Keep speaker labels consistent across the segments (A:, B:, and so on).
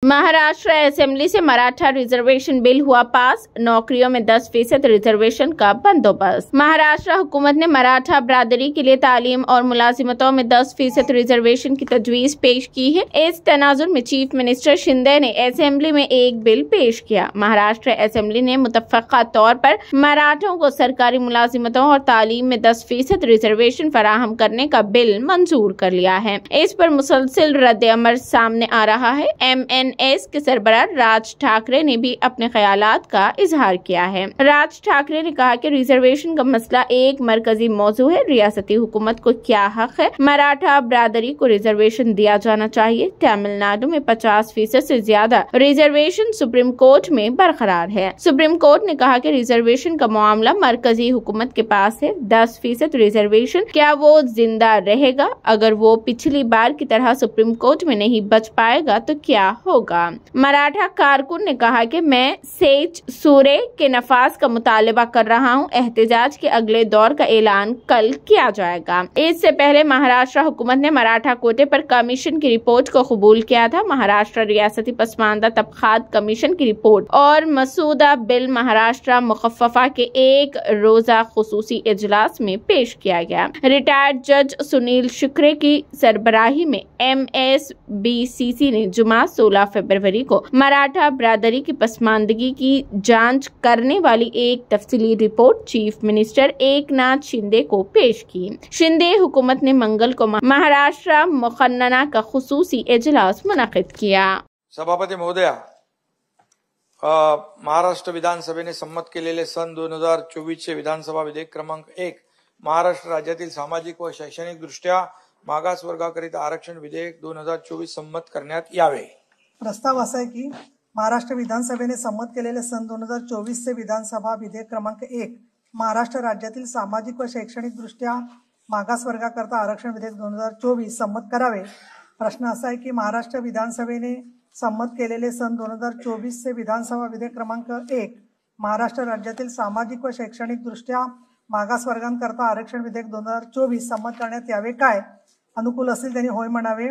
A: Maharashtra assembly से Maratha reservation bill हुआ pass, नौकरियों में 10% रिजर्वेशन का बंदोबस्त। महाराष्ट्र हुकूमत ने मराठा बरादरी के लिए तालीम और मुलाजिमतों में 10% रिजर्वेशन की तजवीज पेश की है। इस तनाजुर में चीफ मिनिस्टर शिंदे ने असेंबली में एक बिल पेश किया। महाराष्ट्र असेंबली ने मुतफ़क़ा तौर पर मराठों को सरकारी मुलाजिमतों और तालीम में 10% रिजर्वेशन फराहम करने का बिल मंजूर कर लिया है। इस पर मुसलसिल रद्द-ए-अमल सामने आ रहा है। MNS के सरबराह राज ठाकरे ने भी अपने ख्यालात का इजहार किया है। राज ठाकरे ने कहा कि रिजर्वेशन का मसला एक मरकजी मौजू है। रियासती हुकूमत को क्या हक है? मराठा बरादरी को रिजर्वेशन दिया जाना चाहिए। तमिलनाडु में 50% से ज्यादा रिजर्वेशन सुप्रीम कोर्ट में बरकरार है। सुप्रीम कोर्ट ने कहा कि रिजर्वेशन का मामला मरकजी हुकूमत के पास है। 10% रिजर्वेशन क्या वो जिंदा रहेगा? अगर वो पिछली बार की तरह सुप्रीम कोर्ट में नहीं बच पाएगा तो क्या होगा? मराठा कारकुन ने कहा कि मैं सेज सूरे के नफाज का मुतालबा कर रहा हूं। एहतजाज के अगले दौर का ऐलान कल किया जाएगा। इससे पहले महाराष्ट्र हुकूमत ने मराठा कोटे पर कमीशन की रिपोर्ट को कबूल किया था। महाराष्ट्र रियासती पसमानदा तबकात कमीशन की रिपोर्ट और मसूदा बिल महाराष्ट्र मुखफ़फ़ा के एक रोजा खुसूसी इजलास में पेश किया गया। रिटायर्ड जज सुनील शुक्रे की सरबराही में MSBCC ने जुमा 16 फरवरी को मराठा बरादरी की पसमानदगी की जांच करने वाली एक तफसीली report chief minister Eknath Shinde को पेश की। शिंदे हुकूमत ने मंगल को महाराष्ट्र मुखन्नना का खुसूसी इजलास मुनक़िद किया।
B: सभापती महोदया, महाराष्ट्र विधानसभेने संमत केलेले सन 2024 चे विधानसभा विधेयक क्रमांक 1 महाराष्ट्र राज्यातील सामाजिक व शैक्षणिक दृष्ट्या मागास वर्गाकरिता आरक्षण विधेयक 2024 संमत करण्यात यावे।
C: प्रस्ताव असा आहे की महाराष्ट्र विधानसभेने संमत केलेले सन 2024 चे विधानसभा विधेयक क्रमांक 1 महाराष्ट्र राज्यातील सामाजिक व शैक्षणिक दृष्ट्या मागास वर्गाकरता आरक्षण विधेयक 2024 संमत करावे। प्रश्न असा आहे की महाराष्ट्र विधानसभेने संमत केलेले सन 2024 चे विधानसभा विधेयक क्रमांक 1 महाराष्ट्र राज्यातील सामाजिक व शैक्षणिक दृष्ट्या मागास वर्गांकरता आरक्षण विधेयक 2024 संमत करण्यात यावे काय? अनुकूल असतील त्यांनी होय म्हणावे,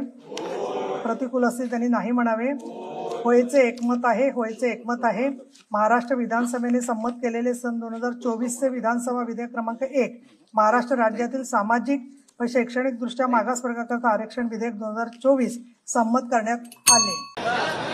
C: प्रतिकूल असतील त्यांनी नाही म्हणावे। होयचे एकमत आहे, होयचे एकमत आहे। महाराष्ट्र विधानसभेने संमत केलेले सन 2024 चे विधानसभा विधेयक क्रमांक 1 महाराष्ट्र राज्यातील सामाजिक व शैक्षणिक दृष्ट्या मागास वर्गाकरता आरक्षण विधेयक 2024 संमत करण्यात आले।